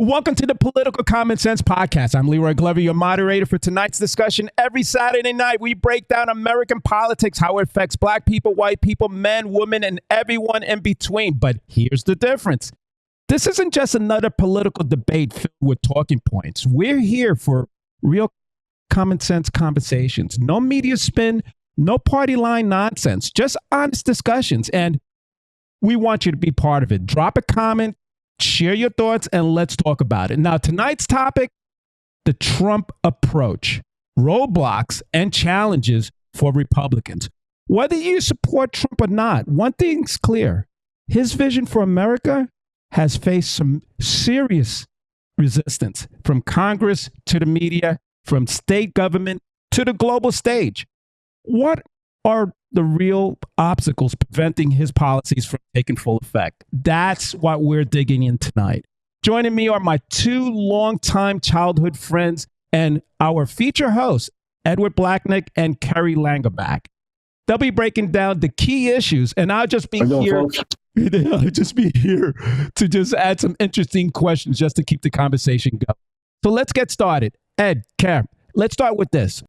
Welcome to the Political Commonsense Podcast. I'm Leroy Glover, your moderator for tonight's discussion. Every Saturday night, we break down American politics, how it affects black people, white people, men, women, and everyone in between. But here's the difference. This isn't just another political debate filled with talking points. We're here for real common sense conversations. No media spin, no party line nonsense, just honest discussions. And we want you to be part of it. Drop a comment, share your thoughts, and let's talk about it. Now, tonight's topic, the Trump approach, roadblocks and challenges for Republicans. Whether you support Trump or not, one thing's clear. His vision for America has faced some serious resistance from Congress to the media, from state government to the global stage. What are the real obstacles preventing his policies from taking full effect? That's what we're digging in tonight. Joining me are my two longtime childhood friends and our feature hosts, Edward Blacknick and Kerry Langenback. They'll be breaking down the key issues, and I'll just be here. I'll just be here to just add some interesting questions just to keep the conversation going. So let's get started. Ed, Kerry, let's start with this.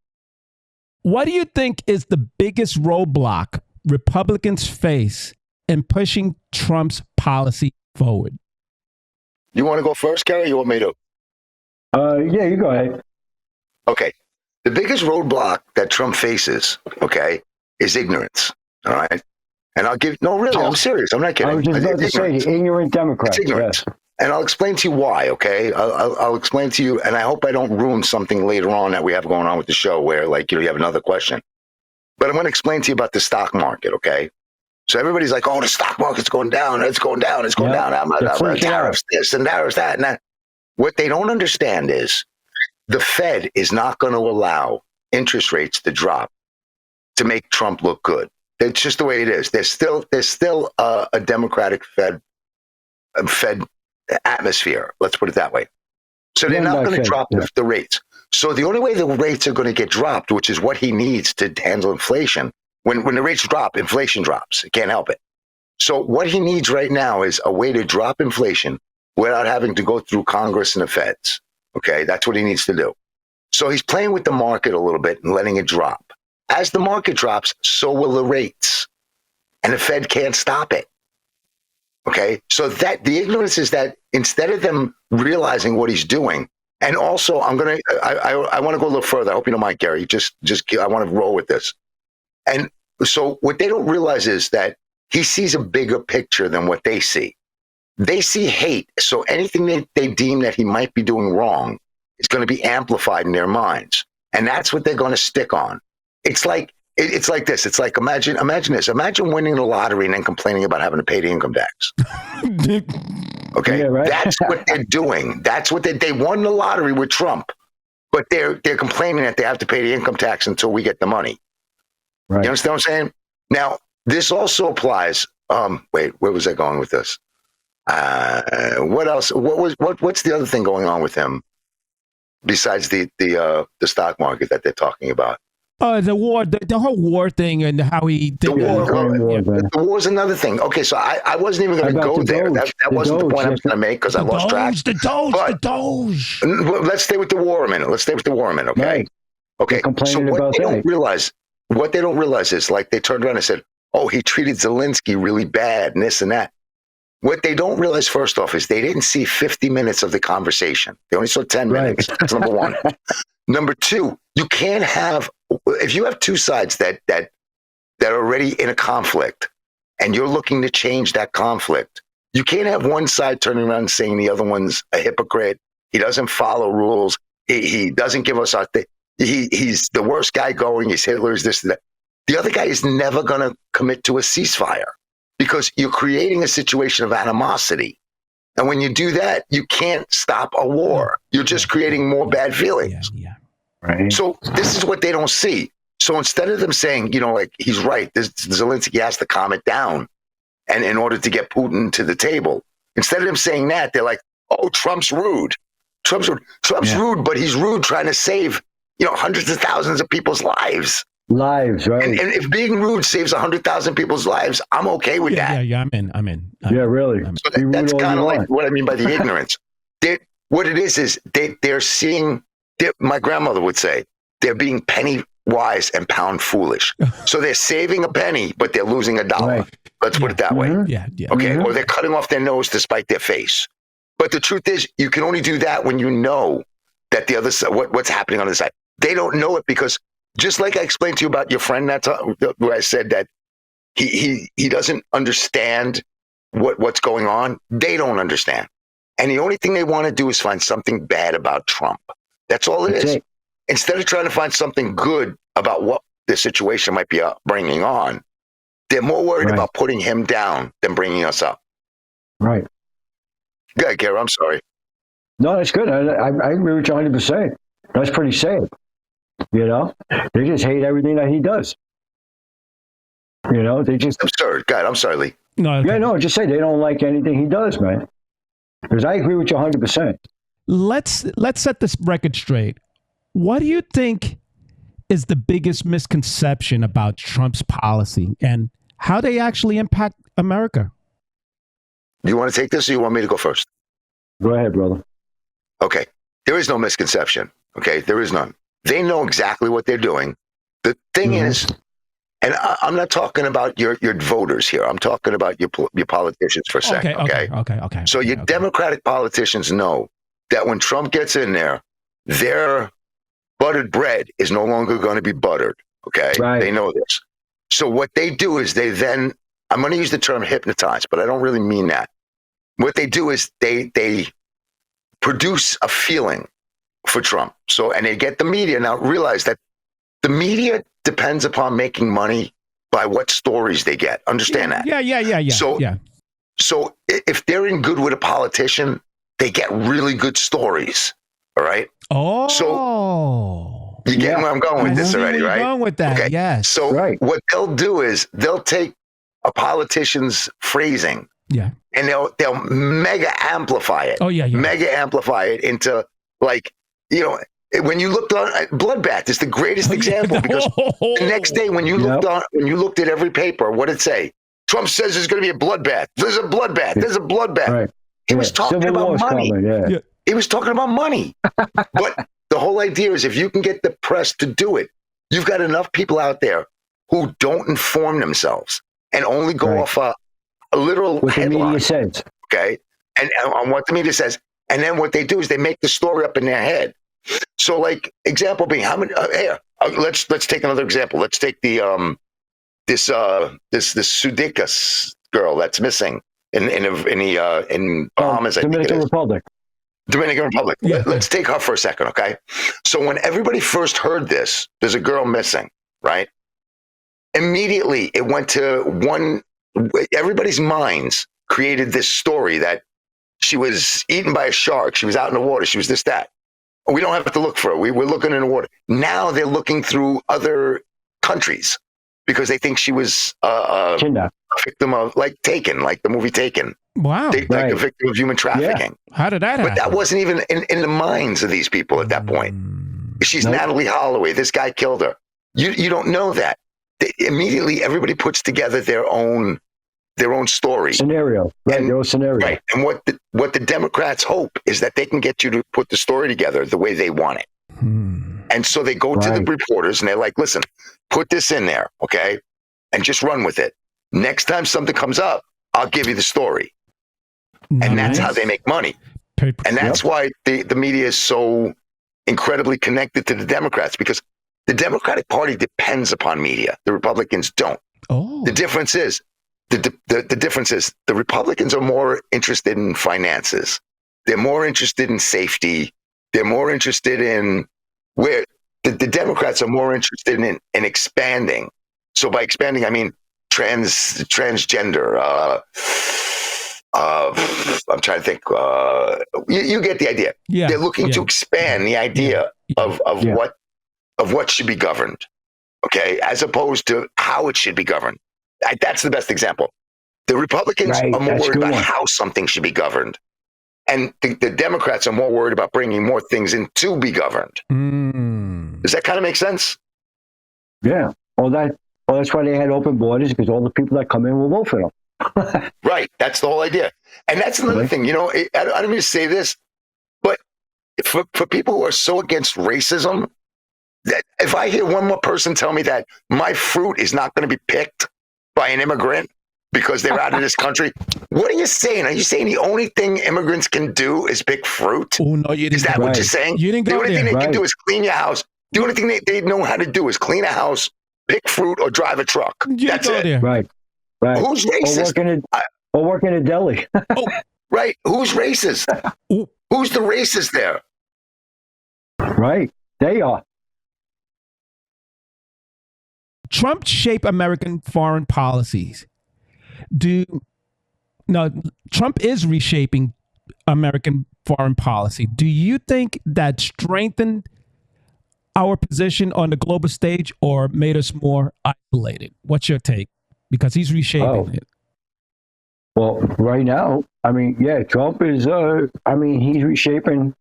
What do you think is the biggest roadblock Republicans face in pushing Trump's policy forward? You want to go first, Kerry? You want me to? Yeah, you go ahead. Okay. The biggest roadblock that Trump faces, okay, is ignorance. All right. And I'll give, no, really, I'm serious. I'm not kidding. I was just about to say, ignorant Democrats. It's ignorance. Yeah. And I'll explain to you why, okay? I'll explain to you, and I hope I don't ruin something later on that we have going on with the show where, like, you have another question. But I'm going to explain to you about the stock market, okay? So everybody's like, oh, the stock market's going down. It's going down. It's going down. Tariffs this and tariffs that and that. What they don't understand is the Fed is not going to allow interest rates to drop to make Trump look good. It's just the way it is. There's still a Democratic Fed atmosphere. Let's put it that way. So they're not going to drop the rates. So the only way the rates are going to get dropped, which is what he needs to handle inflation, when the rates drop, inflation drops. It can't help it. So what he needs right now is a way to drop inflation without having to go through Congress and the Feds. Okay, that's what he needs to do. So he's playing with the market a little bit and letting it drop. As the market drops, so will the rates. And the Fed can't stop it. Okay, so that the ignorance is that instead of them realizing what he's doing, and also I want to go a little further. I hope you don't mind, Gary. Just I want to roll with this. And so what they don't realize is that he sees a bigger picture than what they see. They see hate. So anything they deem that he might be doing wrong is going to be amplified in their minds. And that's what they're going to stick on. It's like this. It's like, imagine this. Imagine winning the lottery and then complaining about having to pay the income tax. Okay, yeah, right? That's what they're doing. That's what they won the lottery with Trump, but they're complaining that they have to pay the income tax until we get the money. Right. You understand what I'm saying? Now, this also applies. Wait, where was I going with this? What else? What's the other thing going on with him besides the stock market that they're talking about? The war, the whole war thing, and how he did the war is another thing. Okay, so I wasn't even going to go there. That wasn't the point I was going to make because I lost track. The Doge. Let's stay with the war a minute. Okay. Right. Okay. So what they don't realize is, like, they turned around and said, "Oh, he treated Zelensky really bad and this and that." What they don't realize, first off, is they didn't see 50 minutes of the conversation. They only saw 10 minutes. That's number one. Number two, you can't have, if you have two sides that are already in a conflict and you're looking to change that conflict, you can't have one side turning around and saying the other one's a hypocrite. He doesn't follow rules. He doesn't give us our thing. He's the worst guy going. He's Hitler. He's this and that. The other guy is never going to commit to a ceasefire because you're creating a situation of animosity. And when you do that, you can't stop a war. You're just creating more bad feelings. Yeah. Right. So this is what they don't see. So instead of them saying, like, he's right, Zelensky has to calm it down, and in order to get Putin to the table, instead of them saying that, they're like, oh, Trump's rude. Trump's rude, but he's rude trying to save, hundreds of thousands of people's lives. Right. And if being rude saves 100,000 people's lives, I'm okay with that. Yeah, I'm in. Yeah, really. So that's kind of like what I mean by the ignorance. what it is they're seeing, my grandmother would say, they're being penny wise and pound foolish. So they're saving a penny, but they're losing $1. Right. Let's put it that way. Yeah. Okay. Or they're cutting off their nose to spite their face. But the truth is, you can only do that when you know that the other side, what's happening on the side. They don't know it because, just like I explained to you about your friend, where I said that he doesn't understand what's going on. They don't understand. And the only thing they want to do is find something bad about Trump. That's all it is. Instead of trying to find something good about what the situation might be bringing on, they're more worried about putting him down than bringing us up. Right. Go ahead, Kerry. I'm sorry. No, that's good. I agree with you 100%. That's pretty sad. You know, they just hate everything that he does. You know, they just absurd. God, I'm sorry, Lee. No, just say they don't like anything he does, man. Because I agree with you 100%. Let's set this record straight. What do you think is the biggest misconception about Trump's policy and how they actually impact America? You want to take this, or you want me to go first? Go ahead, brother. Okay. There is no misconception. Okay, there is none. They know exactly what they're doing. The thing is, and I'm not talking about your voters here. I'm talking about your politicians for a second. Okay. So your Democratic politicians know that when Trump gets in there, their buttered bread is no longer going to be buttered. Okay, They know this. So what they do is they then, I'm going to use the term hypnotize, but I don't really mean that. What they do is they produce a feeling for Trump. So, and they get the media. Now realize that the media depends upon making money by what stories they get. Understand that? Yeah. So if they're in good with a politician, they get really good stories. All right. Oh. So you get where I'm going with this already, right? Going with that. Okay. Yes. So what they'll do is they'll take a politician's phrasing. Yeah. And they'll mega amplify it. Mega amplify it into, like, you know, when you looked on Bloodbath is the greatest example, because the next day when you looked at every paper, what did it say? Trump says there's going to be a bloodbath. There's a bloodbath. There's a bloodbath. Right. He was talking about money. He was talking about money. But the whole idea is, if you can get the press to do it, you've got enough people out there who don't inform themselves and only go off a literal what headline. The media says. Okay. And on what the media says. And then what they do is they make the story up in their head. So, like, example being, how many? Let's take another example. Let's take the this Sudeikis girl that's missing in Bahamas. Dominican Republic. Dominican Republic. Yeah. Let's take her for a second, okay? So when everybody first heard this, there's a girl missing, right? Immediately it went to everybody's minds created this story that she was eaten by a shark. She was out in the water. She was this, that. We don't have to look for her. We're looking in the water. Now they're looking through other countries because they think she was a victim of, like, Taken, like the movie Taken. Wow. Like a victim of human trafficking. Yeah. How did that happen? But that wasn't even in the minds of these people at that point. She's Natalie Holloway. This guy killed her. You don't know that. Immediately, everybody puts together their own story. Scenario. Right, their own scenario. Right. And what the Democrats hope is that they can get you to put the story together the way they want it. And so they go to the reporters and they're like, listen, put this in there, okay? And just run with it. Next time something comes up, I'll give you the story. And that's how they make money. And that's why the media is so incredibly connected to the Democrats, because the Democratic Party depends upon media. The Republicans don't. Oh. The difference is the Republicans are more interested in finances. They're more interested in safety. They're more interested in where the Democrats are more interested in expanding. So by expanding, I mean transgender. I'm trying to think. You get the idea. Yeah. They're looking to expand the idea of what should be governed. Okay, as opposed to how it should be governed. That's the best example. The Republicans are more worried about how something should be governed. And the Democrats are more worried about bringing more things in to be governed. Does that kind of make sense? Yeah. Well, that's why they had open borders, because all the people that come in will vote for them. Right. That's the whole idea. And that's another thing. You know, I don't mean to say this, but for people who are so against racism, that if I hear one more person tell me that my fruit is not going to be picked by an immigrant because they're out of this country, what are you saying? Are you saying the only thing immigrants can do is pick fruit? Oh, no, you didn't. Is that what you're saying? You didn't go the only there. thing they can do is clean your house. The only thing they know how to do is clean a house, pick fruit, or drive a truck. That's it. There. Right. Who's racist? Or work in a deli. Right. Who's racist? Who's the racist there? Right. They are. Trump shaped American foreign policies. Trump is reshaping American foreign policy. Do you think that strengthened our position on the global stage or made us more isolated? What's your take? Because he's reshaping it. Well, right now, Trump is, he's reshaping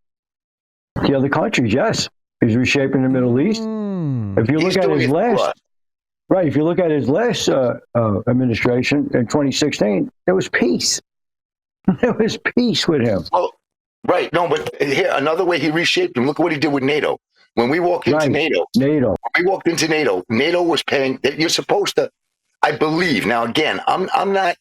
the other countries, yes. He's reshaping the Middle East. If you look at his last administration in 2016, there was peace. There was peace with him. Well, right. No, but here, another way he reshaped him. Look at what he did with NATO. When we walked into NATO, NATO was paying, you're supposed to, I believe. Now, again, I'm not,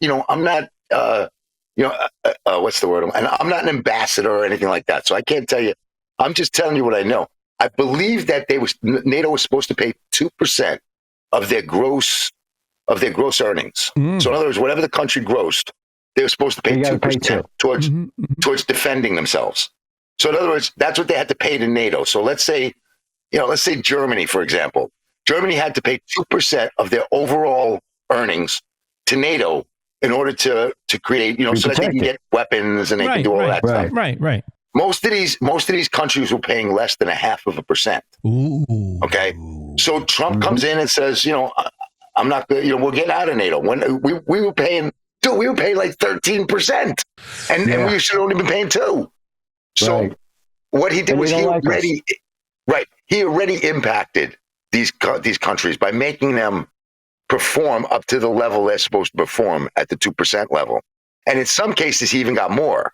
what's the word? And I'm not an ambassador or anything like that. So I can't tell you. I'm just telling you what I know. I believe that NATO was supposed to pay 2% of their gross earnings. So in other words, whatever the country grossed, they were supposed to pay 2% towards defending themselves. So in other words, that's what they had to pay to NATO. So let's say Germany, for example. Germany had to pay 2% of their overall earnings to NATO in order to create, so that they can get weapons and they can do all that stuff. Right. Most of these countries were paying less than 0.5%. Ooh. Okay. So Trump comes in and says, I'm not going, we'll get out of NATO. When we were paying, we were paying like 13%, and we should only be paying 2%. So what he did was he already impacted these countries by making them perform up to the level they're supposed to perform at the 2% level. And in some cases, he even got more.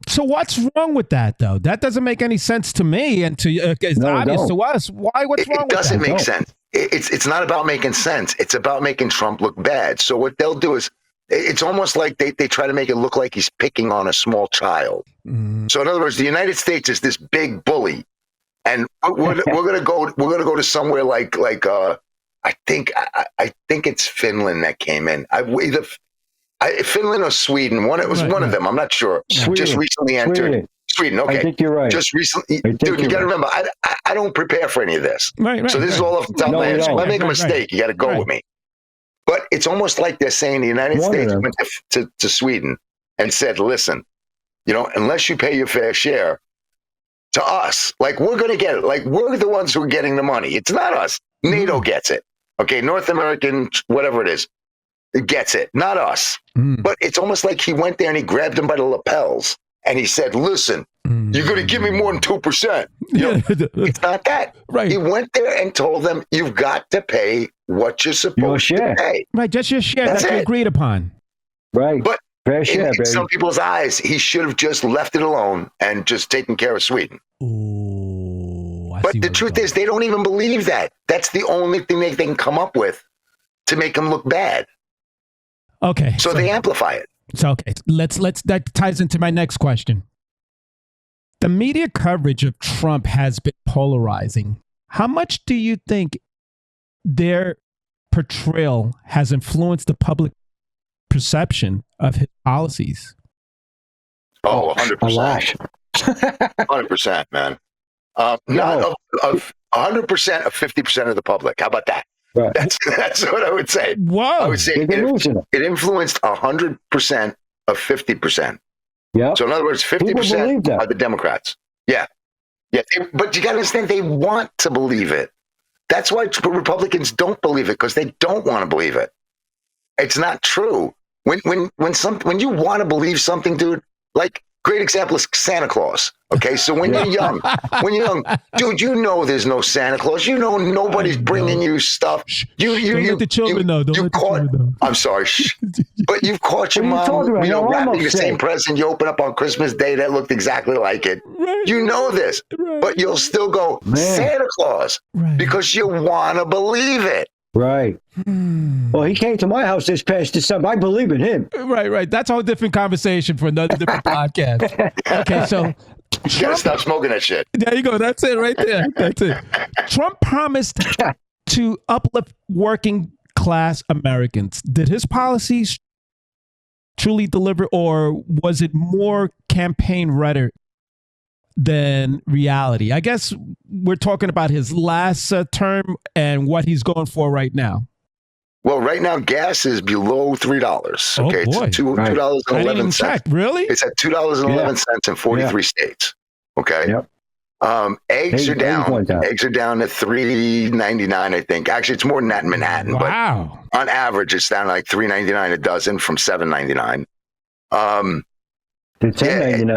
So what's wrong with that, though? That doesn't make any sense to me, and it's obvious to us. Why? What's wrong with that? It doesn't make sense. It's not about making sense. It's about making Trump look bad. So what they'll do is, it's almost like they try to make it look like he's picking on a small child. So in other words, the United States is this big bully, and we're gonna go to somewhere like I think it's Finland that came in. Finland or Sweden. One of them. I'm not sure. Sweden. Just recently entered. Sweden. Okay. I think you're right. Just recently, dude. You got to remember, I don't prepare for any of this. Right. So this is all off the top of my head. So if I make a mistake, you got to go with me. But it's almost like they're saying the United States went to Sweden and said, listen, unless you pay your fair share to us, like we're going to get it. Like we're the ones who are getting the money. It's not us. NATO gets it. Okay. North American, whatever it is, it gets it. Not us. But it's almost like he went there and he grabbed him by the lapels and he said, listen, you're going to give me more than 2%. It's not that. Right. He went there and told them, you've got to pay what you're supposed to pay. Right, just your share that you agreed upon. Right. But in some people's eyes, he should have just left it alone and just taken care of Sweden. Ooh, but the truth is, they don't even believe that. That's the only thing they can come up with to make him look bad. Okay. So they amplify it. So, okay, let's that ties into my next question. The media coverage of Trump has been polarizing. How much do you think their portrayal has influenced the public perception of his policies? Oh, 100%. 100%, man. Not of 100% of 50% of the public. How about that? Right. That's what I would say. Whoa. I would say it influenced 100% of 50%. Yeah. So in other words, 50% are the Democrats. Yeah. But you got to understand, they want to believe it. That's why Republicans don't believe it, because they don't want to believe it. It's not true. When you want to believe something, dude, like great example is Santa Claus. Okay, so when you're young, dude, there's no Santa Claus. Nobody's bringing you stuff. Don't let the children know. I'm sorry. But you've caught your mom, wrapping the same present you open up on Christmas Day that looked exactly like it. Right. You know this, but you'll still go, Santa Claus, because you want to believe it. Right. Well, he came to my house this past December. I believe in him. Right. That's a whole different conversation for another different podcast. Okay, so you gotta stop smoking that shit. There you go. That's it right there. That's it. Trump promised to uplift working class Americans. Did his policies truly deliver, or was it more campaign rhetoric than reality? I guess we're talking about his last term and what he's going for right now. Well, right now gas is below $3. Okay, boy. It's $2.11. Really? It's at $2.11 in 43 states. Okay. Yep. Eggs are down. Eggs are down to $3.99, I think. Actually, it's more than that in Manhattan. Wow. But on average, it's down to like $3.99 a dozen from $7.99.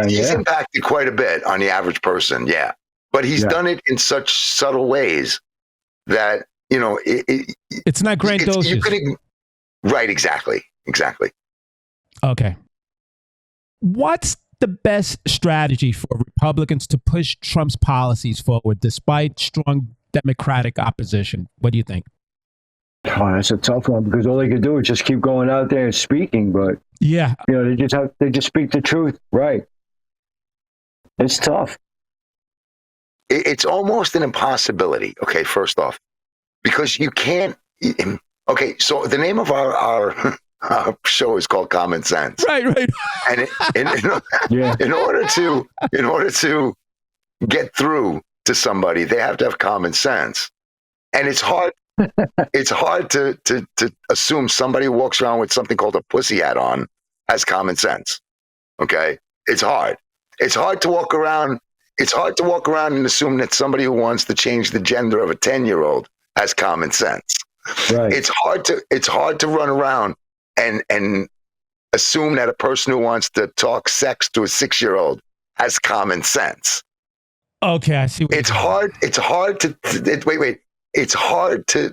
He's impacted quite a bit on the average person, but he's done it in such subtle ways that it's not great doses. Right, exactly. Okay. What's the best strategy for Republicans to push Trump's policies forward despite strong Democratic opposition? What do you think? Oh, that's a tough one, because all they could do is just keep going out there and speaking. But they just speak the truth, right? It's tough. It's almost an impossibility. Okay, first off, because you can't. Okay, so the name of our show is called Common Sense, right? And in order to get through to somebody, they have to have common sense, and it's hard. It's hard to assume somebody who walks around with something called a pussy hat on has common sense. Okay, it's hard. It's hard to walk around. It's hard to walk around and assume that somebody who wants to change the gender of a 10-year-old has common sense. Right. It's hard to run around and assume that a person who wants to talk sex to a 6-year-old has common sense. Okay, I see. It's hard to wait. It's hard to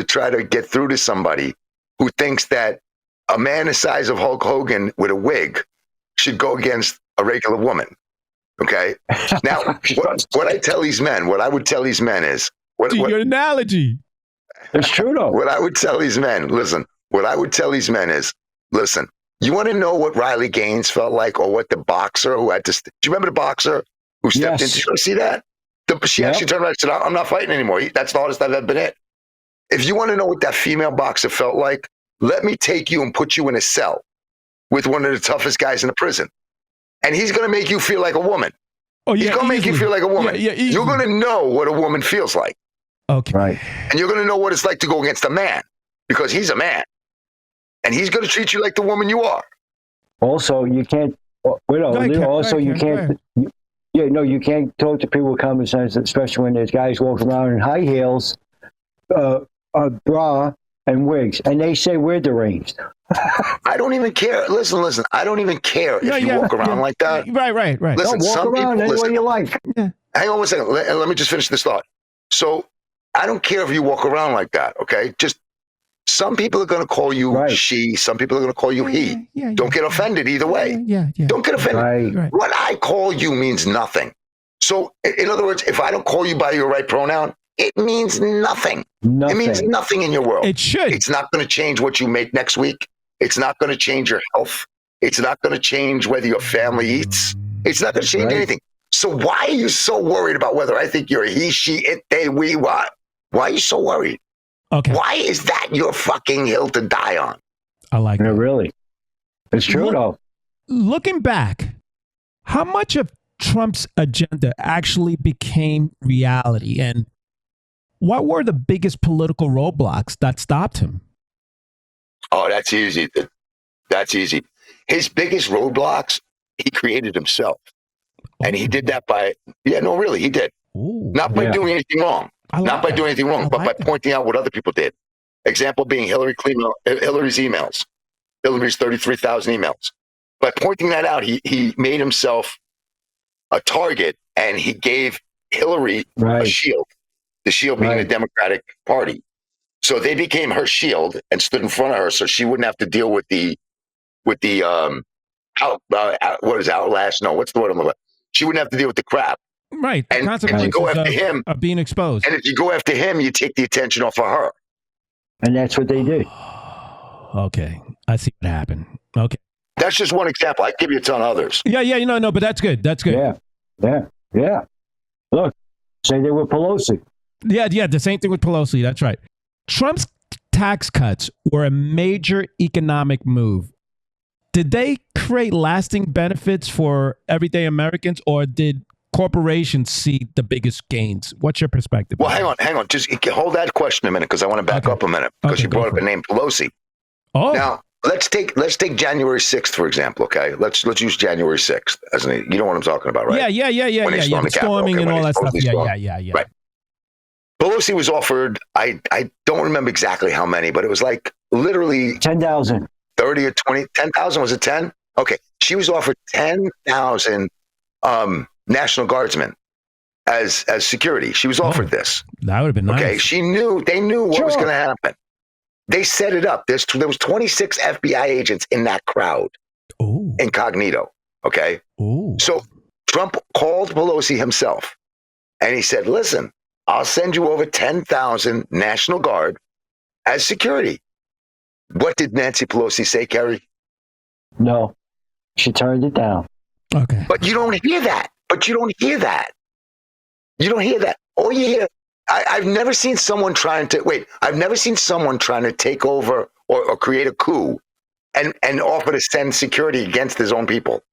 try to get through to somebody who thinks that a man the size of Hulk Hogan with a wig should go against a regular woman. Okay. Now, what I tell these men, what I would tell these men is, your analogy. It's true though. What I would tell these men, listen. What I would tell these men is, listen. You want to know what Riley Gaines felt like, or what the boxer who had to? Do you remember the boxer who stepped in? Did you see that? She actually turned around and said, "I'm not fighting anymore. That's the hardest I've ever been hit." If you want to know what that female boxer felt like, let me take you and put you in a cell with one of the toughest guys in the prison. And he's going to make you feel like a woman. Oh, yeah, he's going to make you feel like a woman. You're going to know what a woman feels like. Okay. Right. And you're going to know what it's like to go against a man, because he's a man. And he's going to treat you like the woman you are. Also, you can't, you can't talk to people with common sense, especially when there's guys walking around in high heels, a bra, and wigs, and they say we're deranged. I don't even care. Listen. I don't even care if you walk around like that. Right. Listen, walk around any way you like. Yeah. Hang on one second. Let me just finish this thought. So I don't care if you walk around like that, okay? Just some people are going to call you she. Some people are going to call you he. Don't get offended either way. Don't get offended. Right. What I call you means nothing. So in other words, if I don't call you by your right pronoun, it means nothing. It means nothing in your world. It should. It's not going to change what you make next week. It's not going to change your health. It's not going to change whether your family eats. It's not going to change anything. So why are you so worried about whether I think you're a he, she, it, they, we, what? Why are you so worried? Okay. Why is that your fucking hill to die on? I like that. Really. It's true, though. Looking back, how much of Trump's agenda actually became reality? And what were the biggest political roadblocks that stopped him? Oh, that's easy. That's easy. His biggest roadblocks, he created himself. And he did that by, he did. Ooh, Not by doing anything wrong. Not by doing anything wrong, but by pointing out what other people did. Example being Hillary's emails, Hillary's 33,000 emails. By pointing that out, he made himself a target, and he gave Hillary a shield, the shield being the Democratic Party. So they became her shield and stood in front of her so she wouldn't have to deal with the Outlast? No, what's the word I'm looking for? She wouldn't have to deal with the crap. Right. The And consequences if you go after him, of being exposed. And if you go after him, you take the attention off of her. And that's what they did. Okay. I see what happened. Okay. That's just one example. I give you a ton of others. Yeah, no, but that's good. That's good. Yeah. Look, say they were Pelosi. Yeah, the same thing with Pelosi. That's right. Trump's tax cuts were a major economic move. Did they create lasting benefits for everyday Americans, or did corporations see the biggest gains? What's your perspective? Well, hang on. Just hold that question a minute, because I want to back up a minute, because you brought up the name Pelosi. Oh. Now, let's take January 6th, for example, okay? Let's use January 6th as you know what I'm talking about, right? Yeah. The storming and all that stuff. Yeah. Right. Pelosi was offered, I don't remember exactly how many, but it was like literally 10,000. 30 or 20, 10,000, was it 10? Okay. She was offered 10,000 National Guardsmen as security. She was offered this. That would have been nice. Okay. They knew what was going to happen. They set it up. There was 26 FBI agents in that crowd. Ooh. Incognito. Okay. Ooh. So Trump called Pelosi himself and he said, listen, I'll send you over 10,000 National Guard as security. What did Nancy Pelosi say, Kerry? No, she turned it down. Okay. But you don't hear that. You don't hear that. All you hear, I've never seen someone trying to take over or create a coup and offer to send security against his own people.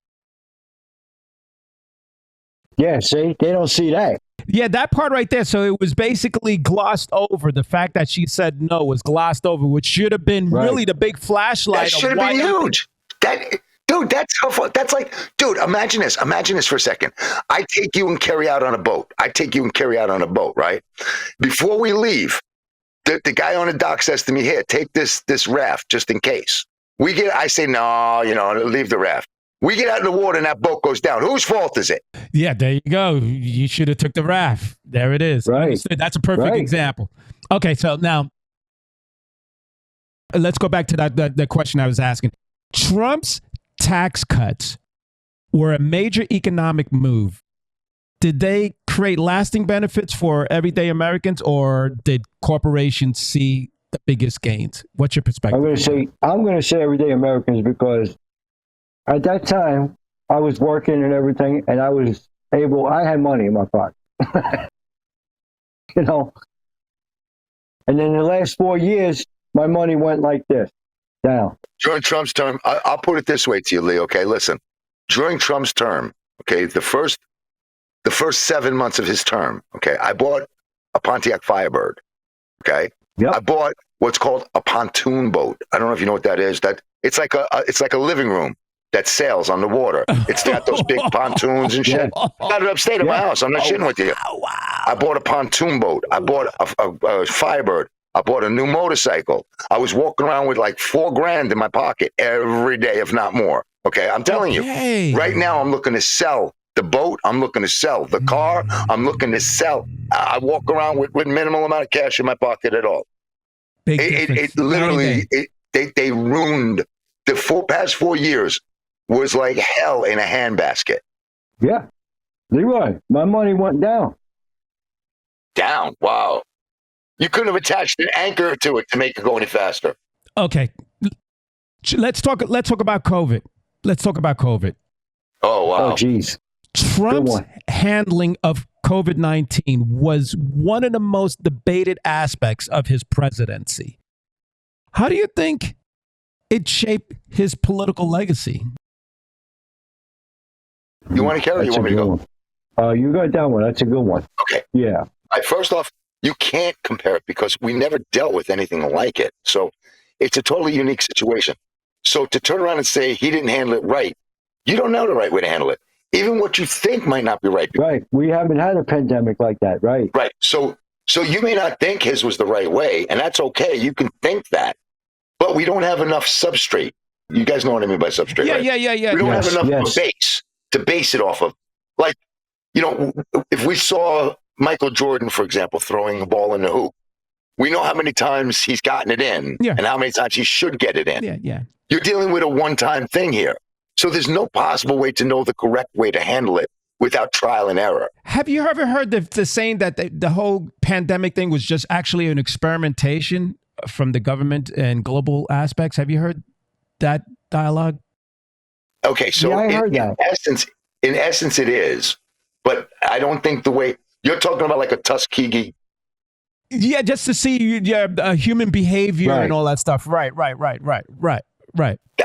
Yeah, see, they don't see that. Yeah, that part right there. So it was basically glossed over. The fact that she said no was glossed over, which should have been really the big flashlight. That should have been huge. That's like, imagine this. Imagine this for a second. I take you and Kerry out on a boat. Right? Before we leave, the guy on the dock says to me, here, take this raft just in case. I say, no, leave the raft. We get out in the water and that boat goes down. Whose fault is it? Yeah, there you go. You should have took the raft. There it is. Right. That's a perfect example. Okay, so now let's go back to that question I was asking. Trump's tax cuts were a major economic move. Did they create lasting benefits for everyday Americans, or did corporations see the biggest gains? What's your perspective? I'm going to say everyday Americans, because at that time I was working and everything, and I had money in my pocket. And then the last 4 years, my money went like this, down. During Trump's term, I'll put it this way to you, Lee, okay? Listen, during Trump's term, okay, the first 7 months of his term, okay, I bought a Pontiac Firebird, okay? Yep. I bought what's called a pontoon boat. I don't know if you know what that is. It's like a living room that sails on the water. It's got those big pontoons and shit. I got it upstate at my house. I'm not shitting with you. Wow. I bought a pontoon boat. I bought a Firebird. I bought a new motorcycle. I was walking around with like $4,000 in my pocket every day, if not more. Okay, I'm telling you. Right now, I'm looking to sell the boat. I'm looking to sell the car. I'm looking to sell. I walk around with minimal amount of cash in my pocket at all. It literally, they ruined the past 4 years. Was like hell in a handbasket. Yeah. Leroy, my money went down. Down? Wow. You couldn't have attached an anchor to it to make it go any faster. Okay. Let's talk about COVID. Oh, wow. Oh, geez. Trump's handling of COVID-19 was one of the most debated aspects of his presidency. How do you think it shaped his political legacy? You want to carry? You want me to go? You got that one. That's a good one. Okay. Yeah. First off, you can't compare it because we never dealt with anything like it. So it's a totally unique situation. So to turn around and say he didn't handle it right, you don't know the right way to handle it. Even what you think might not be right. Right. We haven't had a pandemic like that. Right. Right. So you may not think his was the right way, and that's okay. You can think that, but we don't have enough substrate. You guys know what I mean by substrate, right? Yeah. We don't have enough of a base to base it off of. Like, if we saw Michael Jordan, for example, throwing a ball in the hoop, We know how many times he's gotten it in and how many times he should get it in. Yeah. You're dealing with a one-time thing here. So there's no possible way to know the correct way to handle it without trial and error. Have you ever heard the saying that the whole pandemic thing was just actually an experimentation from the government and global aspects? Have you heard that dialogue? Okay, so I heard that. In essence, it is. But I don't think the way you're talking about, like a Tuskegee. Yeah, just to see human behavior and all that stuff. Right.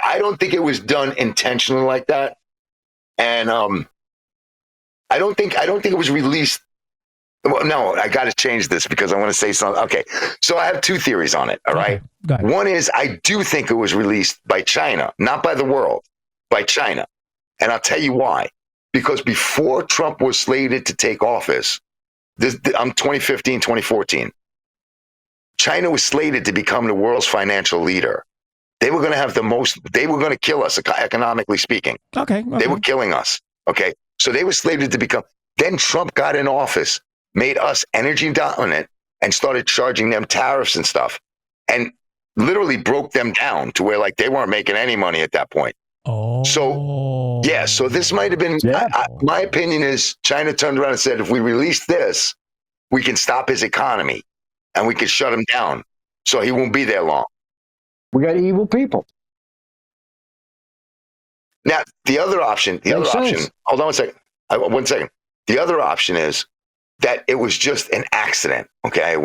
I don't think it was done intentionally like that, and I don't think it was released. Well, no, I got to change this because I want to say something. Okay, so I have two theories on it. All right, one is I do think it was released by China, not by the world, by China, and I'll tell you why. Because before Trump was slated to take office, I'm 2015, 2014. China was slated to become the world's financial leader. They were going to have they were going to kill us, economically speaking. Okay. They were killing us. Okay. So they were slated to become, then Trump got in office, made us energy dominant and started charging them tariffs and stuff and literally broke them down to where like they weren't making any money at that point. Oh. So, yeah. So this might have been, my opinion is China turned around and said, if we release this, we can stop his economy and we can shut him down. So he won't be there long. We got evil people. Now, the other option, hold on 1 second. The other option is that it was just an accident, okay,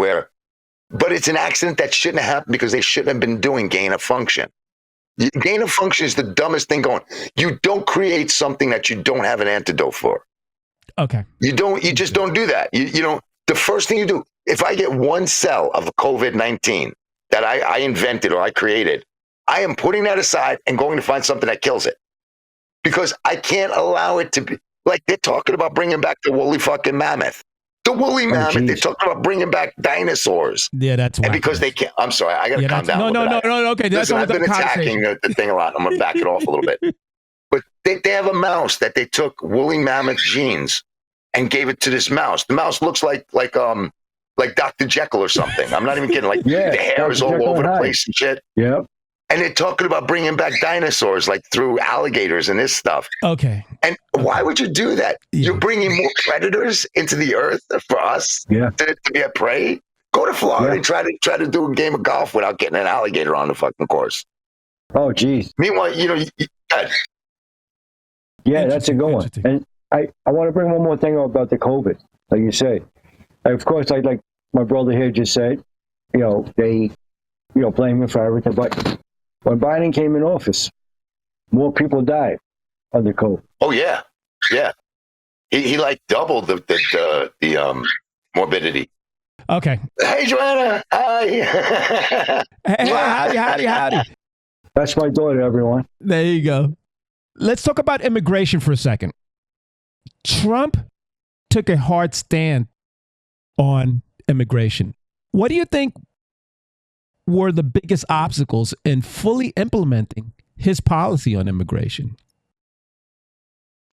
but it's an accident that shouldn't have happened because they shouldn't have been doing gain of function. Gain of function is the dumbest thing going. You don't create something that you don't have an antidote for. Okay. You just don't do that. You don't, the first thing you do, if I get one cell of COVID-19 that I invented or I created, I am putting that aside and going to find something that kills it. Because I can't allow it to be, like they're talking about bringing back the woolly fucking mammoth. The woolly mammoth, they're talking about bringing back dinosaurs. Yeah, that's why. And because they can't, I'm sorry, I got to calm down. No, okay. Listen, I've been attacking the thing a lot. I'm going to back it off a little bit. But they have a mouse that they took woolly mammoth genes and gave it to this mouse. The mouse looks like Dr. Jekyll or something. I'm not even kidding. Like the hair is all over the place and shit. Yep. And they're talking about bringing back dinosaurs, like through alligators and this stuff. Okay. And why would you do that? Yeah. You're bringing more predators into the earth for us to be a prey. Go to Florida and try to do a game of golf without getting an alligator on the fucking course. Oh, geez. Meanwhile, that's a good one. And I want to bring one more thing up about the COVID, like you say. Of course, like my brother here just said, they, blame him for everything. But when Biden came in office, more people died of the COVID. Oh yeah, yeah. He like doubled the morbidity. Okay. Hey, Joanna. Hi. Hey, howdy. That's my daughter, everyone. There you go. Let's talk about immigration for a second. Trump took a hard stand on immigration. What do you think were the biggest obstacles in fully implementing his policy on immigration?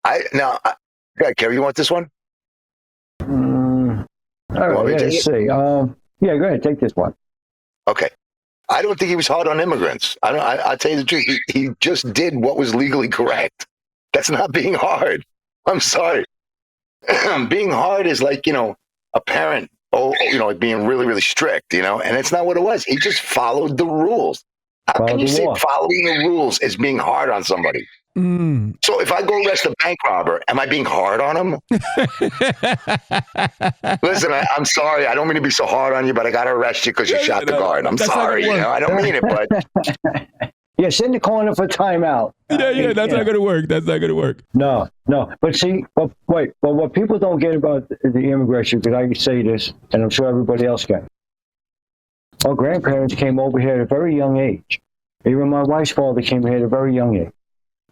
Kerry, you want this one? All right, let's see. Go ahead, take this one. Okay. I don't think he was hard on immigrants. I'll tell you the truth. He just did what was legally correct. That's not being hard. I'm sorry. Being hard is like, a parent, being really, really strict, and it's not what it was. He just followed the rules. How can you say following the rules is being hard on somebody? Mm. So if I go arrest a bank robber, am I being hard on him? Listen, I'm sorry. I don't mean to be so hard on you, but I got to arrest you because you shot the guard. I'm sorry. I don't mean it, but... Yeah, sit in the corner for timeout. That's not going to work. That's not going to work. No. But see, wait. But what people don't get about the immigration, because I can say this, and I'm sure everybody else can. Our grandparents came over here at a very young age. Even my wife's father came here at a very young age.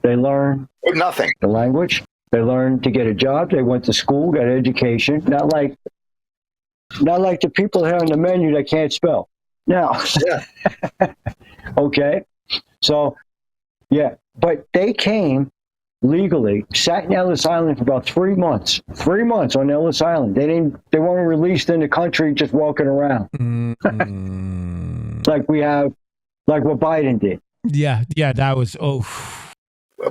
They learned nothing. The language. They learned to get a job. They went to school, got education. Not like the people here on the menu that can't spell. Now, okay. So, but they came legally sat in Ellis Island for about 3 months. 3 months on Ellis Island. They weren't released in the country, just walking around. like what Biden did. Yeah, that was,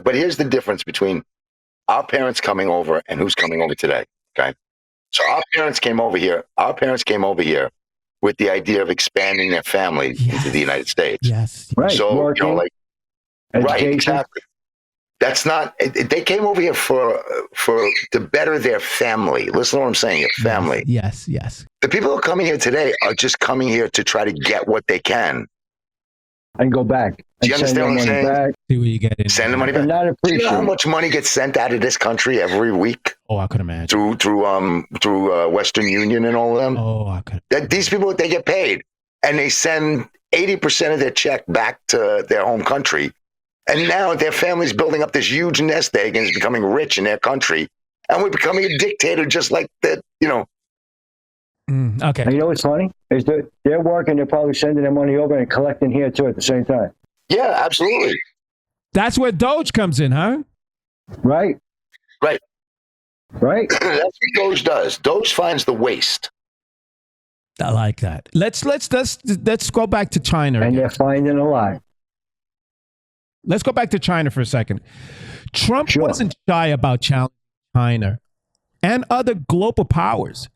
But here's the difference between our parents coming over and who's coming over today, okay? So our parents came over here with the idea of expanding their family into the United States. Yes. Right. So, working, right, exactly. That's not, they came over here to better their family. Listen to what I'm saying, your family. Yes. The people who are coming here today are just coming here to try to get what they can. And go back. Do you understand what I'm saying? Back. See what you get in. Send the money back. Not Do you know how much money gets sent out of this country every week? Oh, I could imagine. Through Western Union and all of them? Oh, I could. These people, they get paid. And they send 80% of their check back to their home country. And now their family's building up this huge nest egg and is becoming rich in their country. And we're becoming a dictator just like that, Okay. And you know what's funny? Is that they're working, they're probably sending their money over and collecting here too at the same time. Yeah, absolutely. That's where Doge comes in, huh? Right. Right. Right. That's what Doge does. Doge finds the waste. I like that. Let's go back to China. And they're finding a lot. Let's go back to China for a second. Trump wasn't shy about challenging China and other global powers.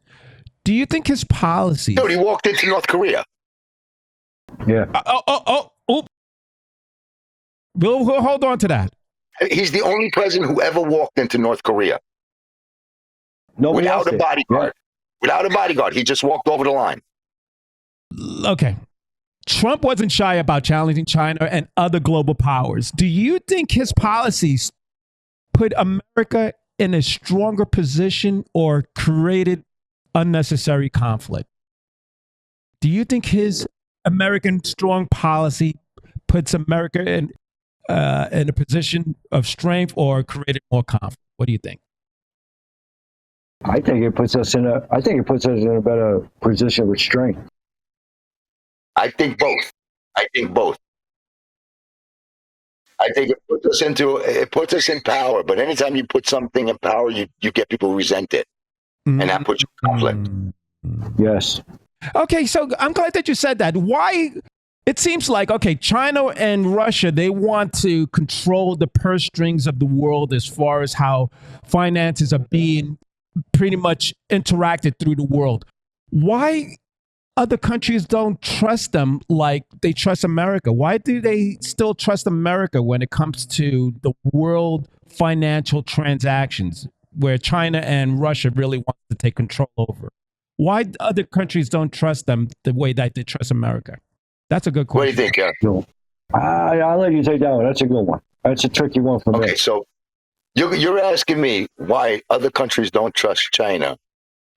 Do you think his policies... Dude, he walked into North Korea. Yeah. We'll hold on to that. He's the only president who ever walked into North Korea. Nobody without a bodyguard. Yeah. Without a bodyguard. He just walked over the line. Okay. Trump wasn't shy about challenging China and other global powers. Do you think his policies put America in a stronger position or created unnecessary conflict? Do you think his American strong policy puts America in a position of strength or created more conflict? What do you think? I think it puts us in a better position with strength. I think both. I think it puts us in power, but anytime you put something in power, you get people who resent it. And that puts you in conflict. Yes. Okay, so I'm glad that you said that. Why? It seems like, okay, China and Russia, they want to control the purse strings of the world as far as how finances are being pretty much interacted through the world. Why other countries don't trust them like they trust America? Why do they still trust America when it comes to the world financial transactions where China and Russia really want to take control over? Why other countries don't trust them the way that they trust America? That's a good question. What do you think, Eric? I'll let you take that one. That's a good one. That's a tricky one for me. Okay, so you're asking me why other countries don't trust China,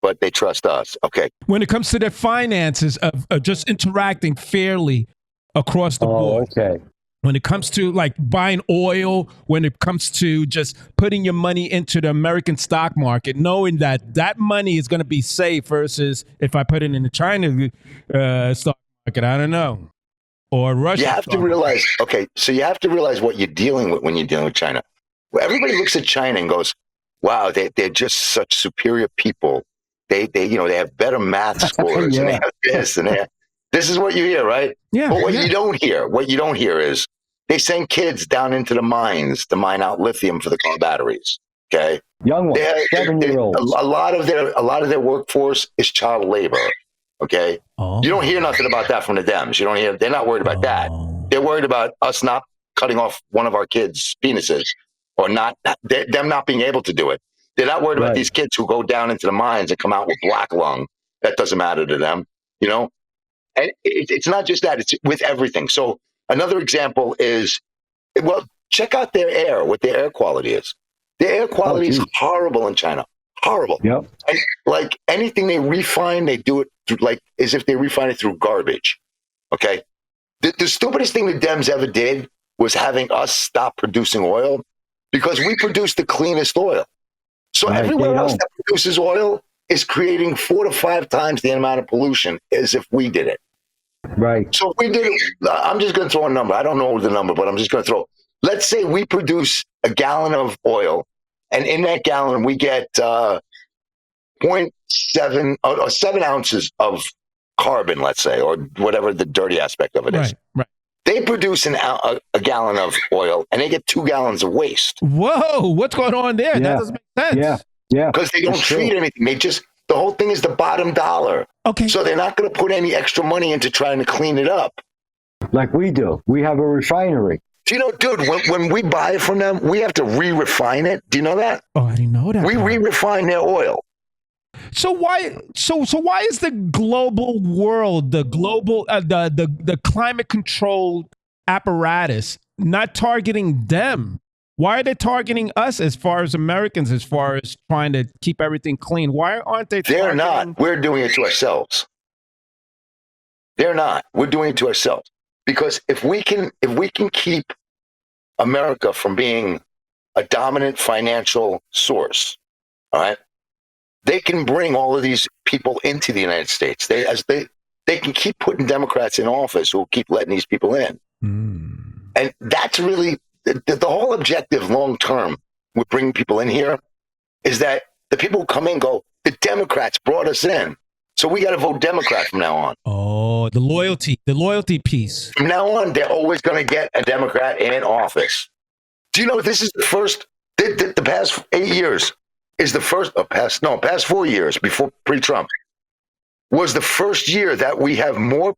but they trust us. Okay. When it comes to their finances of just interacting fairly across the board. Okay. When it comes to like buying oil, when it comes to just putting your money into the American stock market, knowing that that money is going to be safe versus if I put it in the China stock market, I don't know. Or Russia. You have to realize, so you have to realize what you're dealing with when you're dealing with China. Well, everybody looks at China and goes, wow, they're just such superior people. They have better math scores and they have this and that. This is what you hear, right? Yeah. But what you don't hear is they send kids down into the mines to mine out lithium for the car batteries. Okay. Young ones, 7-year-olds. A lot of their workforce is child labor. Okay. Oh. You don't hear nothing about that from the Dems. They're not worried about that. They're worried about us not cutting off one of our kids' penises or them not being able to do it. They're not worried about these kids who go down into the mines and come out with black lung. That doesn't matter to them, And it's not just that, it's with everything. So another example is, check out their air, what their air quality is. Their air quality is horrible in China. Horrible. Yep. And like anything they refine, they do it as if they refine it through garbage. Okay. The stupidest thing the Dems ever did was having us stop producing oil because we produce the cleanest oil. So everywhere else that produces oil is creating 4 to 5 times the amount of pollution as if we did it. Right. So if we did it, I'm just going to throw a number. I don't know the number, but I'm just going to throw let's say we produce a gallon of oil, and in that gallon we get 0.7 or 7 ounces of carbon, let's say, or whatever the dirty aspect of it is. Right. They produce a gallon of oil, and they get 2 gallons of waste. Whoa, what's going on there? Yeah. That doesn't make sense. Yeah. Because they don't treat anything. The whole thing is the bottom dollar. Okay. So they're not going to put any extra money into trying to clean it up. Like we do. We have a refinery. Do you know, dude, when we buy it from them, we have to re-refine it. Do you know that? Oh, I didn't know that. We re-refine their oil. So why is the global world, the climate control apparatus not targeting them? Why are they targeting us as far as Americans, as far as trying to keep everything clean? Why aren't they They're not. We're doing it to ourselves. They're not. We're doing it to ourselves. Because if we can keep America from being a dominant financial source, all right, they can bring all of these people into the United States. They can keep putting Democrats in office who will keep letting these people in. And that's really the whole objective long term with bringing people in here is that the people who come in go, the Democrats brought us in. So we got to vote Democrat from now on. Oh, the loyalty piece. From now on, they're always going to get a Democrat in office. Do you know this is the first, the past 8 years is the first, past 4 years before pre-Trump was the first year that we have more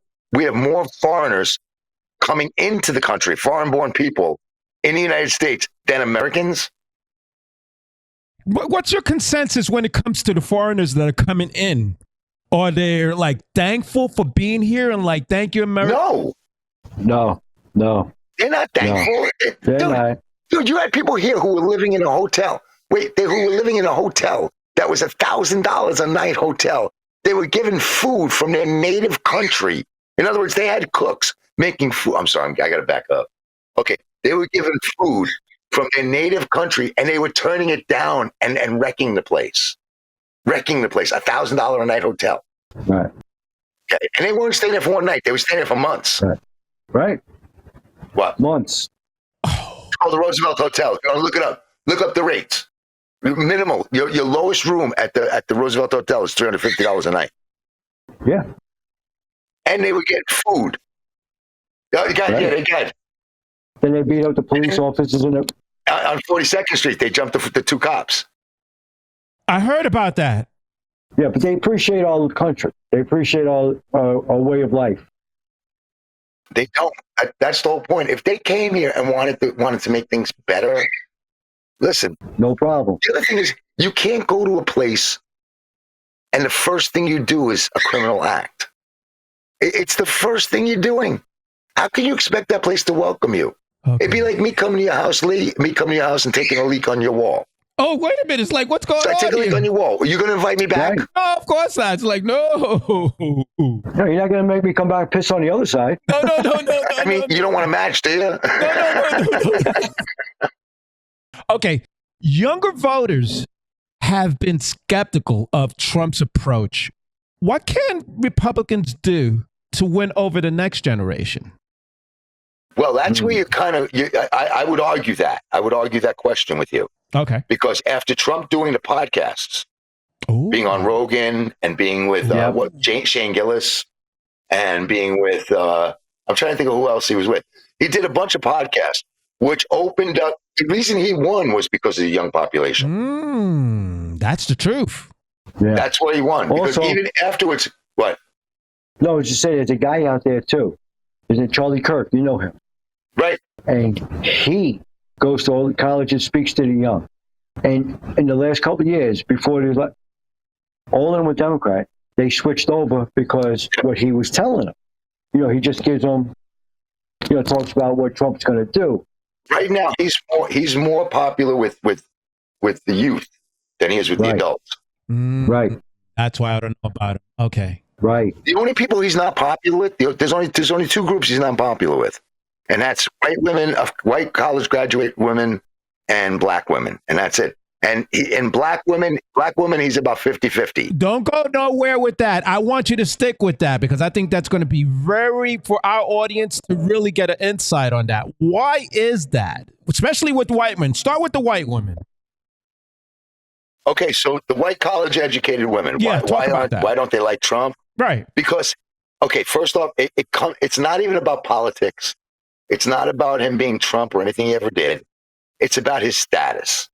foreigners coming into the country, foreign-born people in the United States than Americans. What's your consensus when it comes to the foreigners that are coming in? Are they like thankful for being here and like, thank you, America? No. They're not thankful. No. They're not. Dude, you had people here who were living in a hotel. Who were living in a hotel that was $1,000 a night hotel. They were given food from their native country. In other words, they had cooks making food. I'm sorry, I got to back up. Okay, they were given food from their native country, and they were turning it down and wrecking the place. $1,000 a night hotel. Right. Okay. And they weren't staying there for one night. They were staying there for months. Right. What? Months. It's called the Roosevelt Hotel. Look it up. Look up the rates. Minimal. Your lowest room at the Roosevelt Hotel is $350 a night. Yeah. And they would get food. They got. Then they beat up the police officers on 42nd Street. They jumped the 2 cops. I heard about that. Yeah, but they appreciate all the country. They appreciate our way of life. They don't. That's the whole point. If they came here and wanted to make things better, listen. No problem. The other thing is, you can't go to a place and the first thing you do is a criminal act. It's the first thing you're doing. How can you expect that place to welcome you? Okay. It'd be like me coming to your house, and taking a leak on your wall. Oh, wait a minute. It's like, what's going on? Take a leak on your wall. Are you going to invite me back? Right. No, of course not. It's like, no. No, you're not going to make me come back and piss on the other side. No. I mean, you don't want to match, do you? No. Okay. Younger voters have been skeptical of Trump's approach. What can Republicans do to win over the next generation? Well, that's where I would argue that. I would argue that question with you. Okay. Because after Trump doing the podcasts, being on Rogan and being with Shane Gillis and being with, I'm trying to think of who else he was with. He did a bunch of podcasts, which opened up. The reason he won was because of the young population. That's the truth. Yeah. That's why he won. Because also, even afterwards, what? No, I was just saying, there's a guy out there too. Isn't it Charlie Kirk? You know him. Right. And he goes to all the colleges, speaks to the young. And in the last couple of years, before they all of them were Democrat, they switched over because what he was telling them. You know, he just gives them, talks about what Trump's going to do. Right now, he's more popular with the youth than he is with the adults. Right. That's why I don't know about him. Okay. Right. The only people he's not popular with, there's only 2 groups he's not popular with. And that's white women, white college graduate women, and black women. And that's it. And black women, he's about 50-50. Don't go nowhere with that. I want you to stick with that because I think that's going to be for our audience to really get an insight on that. Why is that? Especially with white men. Start with the white women. Okay, so the white college-educated women, yeah, why don't they like Trump? Right. Because, okay, first off, it's not even about politics. It's not about him being Trump or anything he ever did. It's about his status.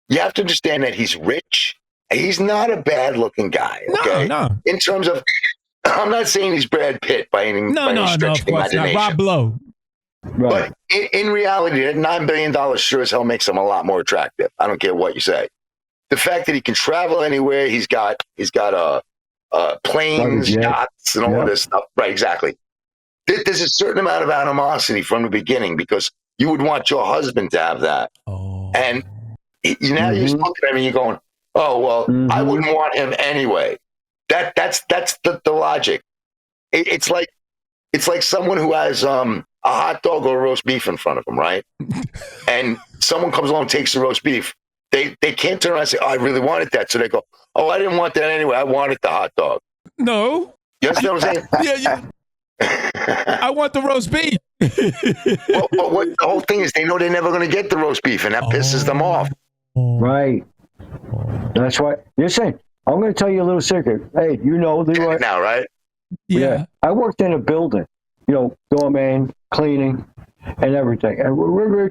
You have to understand that he's rich. He's not a bad-looking guy, okay? No. In terms of, I'm not saying he's Brad Pitt by any stretch of the imagination. Rob Lowe. Right. But in reality, that $9 billion sure as hell makes him a lot more attractive. I don't care what you say. The fact that he can travel anywhere, he's got planes, yachts, and all of this stuff. Right, exactly. There's a certain amount of animosity from the beginning because you would want your husband to have that. Oh. And now you're looking at him and you're going, oh, well, I wouldn't want him anyway. That's the logic. It's like someone who has a hot dog or a roast beef in front of them, right? And someone comes along and takes the roast beef. They can't turn around and say, oh, I really wanted that. So they go, oh, I didn't want that anyway. I wanted the hot dog. No. You understand what I'm saying? Yeah. I want the roast beef. But what the whole thing is, they know they're never going to get the roast beef, and that pisses them off. Right. That's why. Listen, I'm going to tell you a little secret. Hey, Leroy. Now, right? Yeah. I worked in a building, doorman, cleaning, and everything. And we're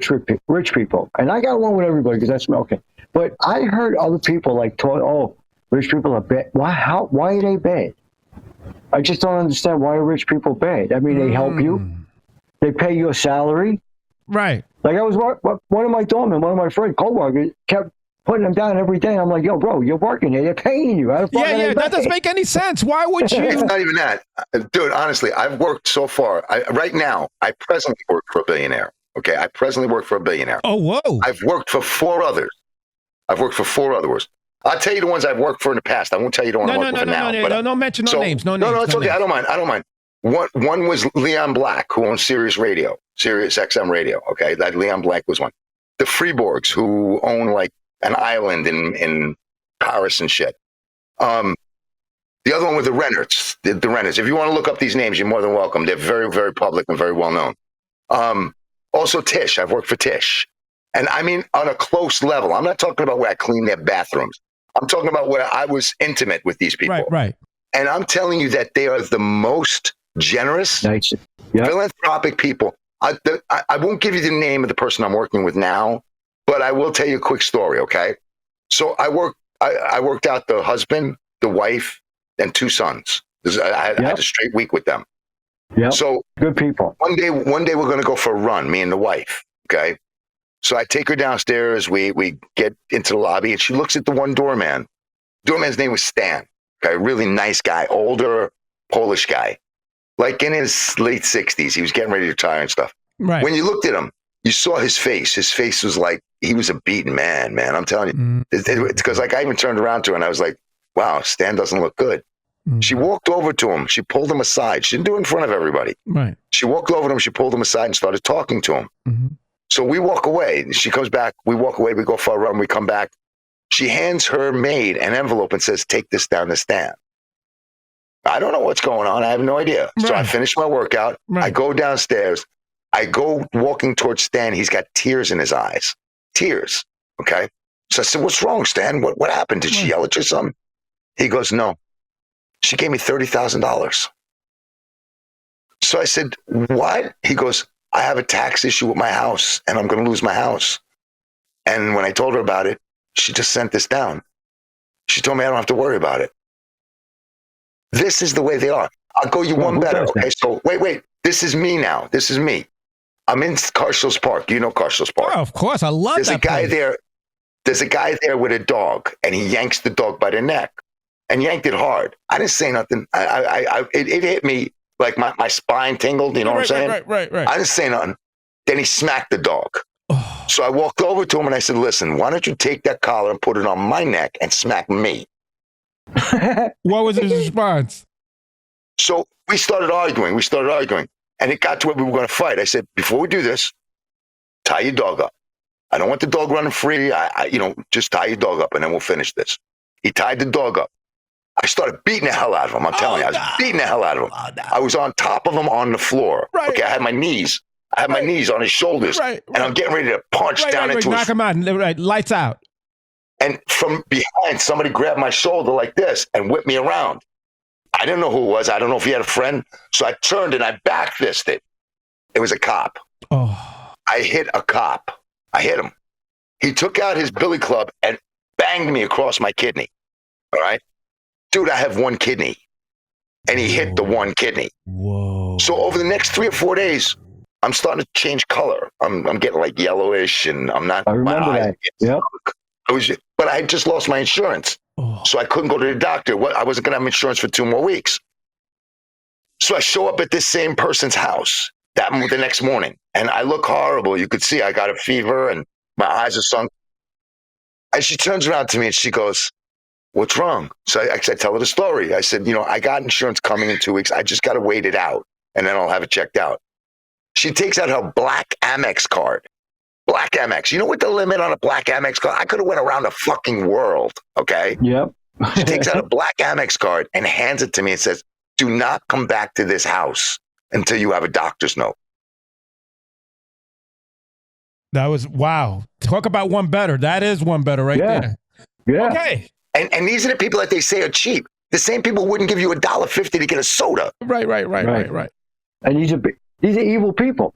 rich people. And I got along with everybody because that's okay. But I heard other people rich people are bad. Why are they bad? I just don't understand why are rich people bad. I mean, they help you. They pay you a salary. Right. Like I was one of my doormen, one of my friends, co-workers, kept putting them down every day. I'm like, yo, bro, you're working here. They're paying you. Yeah, that doesn't make any sense. Why would you? It's not even that. Dude, honestly, I've worked so far. Right now, I presently work for a billionaire. Okay, I presently work for a billionaire. Oh, whoa. I've worked for four others. I'll tell you the ones I've worked for in the past. I won't tell you the one I'm working for now. No, mention no names. No, it's okay. Names. I don't mind. One was Leon Black, who owns Sirius XM Radio. Okay, that Leon Black was one. The Freeborgs, who own like an island in Paris and shit. The other one was the Renners. The Renners. If you want to look up these names, you're more than welcome. They're very, very public and very well known. Also Tish. I've worked for Tish. And I mean, on a close level. I'm not talking about where I clean their bathrooms. I'm talking about where I was intimate with these people. Right. And I'm telling you that they are the most generous, philanthropic people. I won't give you the name of the person I'm working with now, but I will tell you a quick story, okay? So I worked out the husband, the wife, and two sons. I had a straight week with them. Yeah. So good people. One day we're going to go for a run, me and the wife, okay? So I take her downstairs. We get into the lobby, and she looks at the one doorman. Doorman's name was Stan. Okay, really nice guy, older Polish guy, like in his late 60s. He was getting ready to retire and stuff. Right. When you looked at him, you saw his face. His face was like he was a beaten man. I'm telling you. It's because like I even turned around to her and I was like, "Wow, Stan doesn't look good." She walked over to him. She pulled him aside. She didn't do it in front of everybody. Right. She walked over to him. She pulled him aside and started talking to him. So we walk away. She comes back. We walk away. We go for a run. We come back. She hands her maid an envelope and says, "Take this down to Stan." I don't know what's going on. I have no idea. Right. So I finish my workout. Right. I go downstairs. I go walking towards Stan. He's got tears in his eyes. Tears. Okay. So I said, "What's wrong, Stan? What happened? Did she yell at you or something?" He goes, "No. She gave me $30,000. So I said, "What?" He goes, "I have a tax issue with my house and I'm going to lose my house." And when I told her about it, she just sent this down. She told me I don't have to worry about it. This is the way they are. I'll go you one better. Okay. So wait. This is me now. This is me. I'm in Carshall's Park. You know Carshall's Park. Oh, of course. I love There's that a guy place. there. There's a guy there with a dog and he yanks the dog by the neck and yanked it hard. I didn't say nothing. It hit me. Like my spine tingled, you know what I'm saying? Right. I didn't say nothing. Then he smacked the dog. Oh. So I walked over to him and I said, "Listen, why don't you take that collar and put it on my neck and smack me?" What was his response? So we started arguing. And it got to where we were going to fight. I said, "Before we do this, tie your dog up. I don't want the dog running free. Just tie your dog up and then we'll finish this. He tied the dog up. I started beating the hell out of him. I'm telling you, I was beating the hell out of him. I was on top of him on the floor. Right. Okay, I had my knees on his shoulders. Right. And I'm getting ready to punch down into his... Knock him out. Right. Lights out. And from behind, somebody grabbed my shoulder like this and whipped me around. I didn't know who it was. I don't know if he had a friend. So I turned and I backfisted. It was a cop. Oh. I hit a cop. I hit him. He took out his billy club and banged me across my kidney. All right? Dude, I have one kidney. And he hit the one kidney. Whoa. So over the next 3 or 4 days, I'm starting to change color. I'm getting like yellowish and I'm not... I remember that. Yep. But I had just lost my insurance. Oh. So I couldn't go to the doctor. I wasn't going to have insurance for 2 more weeks. So I show up at this same person's house the next morning. And I look horrible. You could see I got a fever and my eyes are sunk. And she turns around to me and she goes, "What's wrong?" So I tell her the story. I said, I got insurance coming in 2 weeks. I just got to wait it out and then I'll have it checked out. She takes out her black Amex card. Black Amex. You know what the limit on a black Amex card? I could have went around the fucking world. Okay. Yep. She takes out a black Amex card and hands it to me and says, "Do not come back to this house until you have a doctor's note." That was, wow. Talk about one better. That is one better right there. Yeah. Okay. And these are the people that they say are cheap. The same people wouldn't give you $1.50 to get a soda. Right. And these are evil people.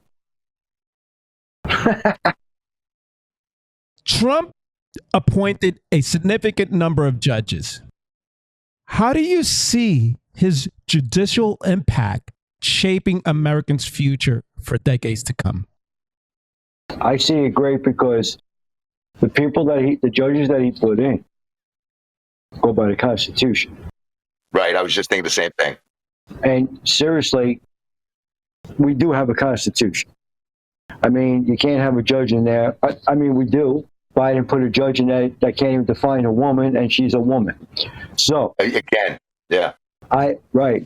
Trump appointed a significant number of judges. How do you see his judicial impact shaping Americans' future for decades to come? I see it great because the judges that he put in go by the Constitution. Right. I was just thinking the same thing. And seriously, we do have a Constitution. I mean, you can't have a judge in there. I mean, we do. Biden put a judge in there that can't even define a woman, and she's a woman. So again, yeah.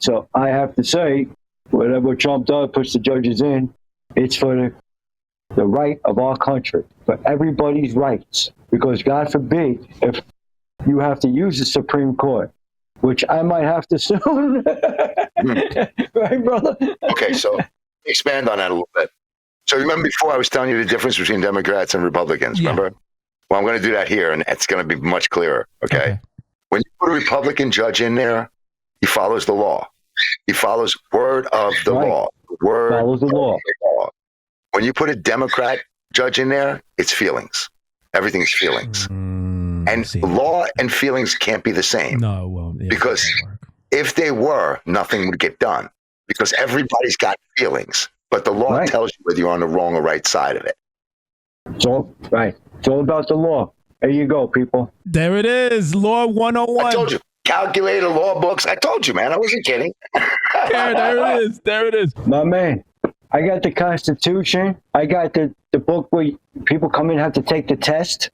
So I have to say, whatever Trump does, puts the judges in, it's for the right of our country, for everybody's rights. Because God forbid if you have to use the Supreme Court, which I might have to soon. Right, brother? Okay, so expand on that a little bit. So remember before I was telling you the difference between Democrats and Republicans, remember? Well, I'm going to do that here, and it's going to be much clearer, okay? When you put a Republican judge in there, he follows the law. He follows word of the law. Word follows the law. When you put a Democrat judge in there, it's feelings. Everything's feelings. And law and feelings can't be the same. No, well, because if they were, nothing would get done. Because everybody's got feelings. But the law tells you whether you're on the wrong or right side of it. It's all about the law. There you go, people. There it is. Law 101. I told you. Calculator, law books. I told you, man. I wasn't kidding. There it is. My man, I got the Constitution. I got the book where people come in and have to take the test.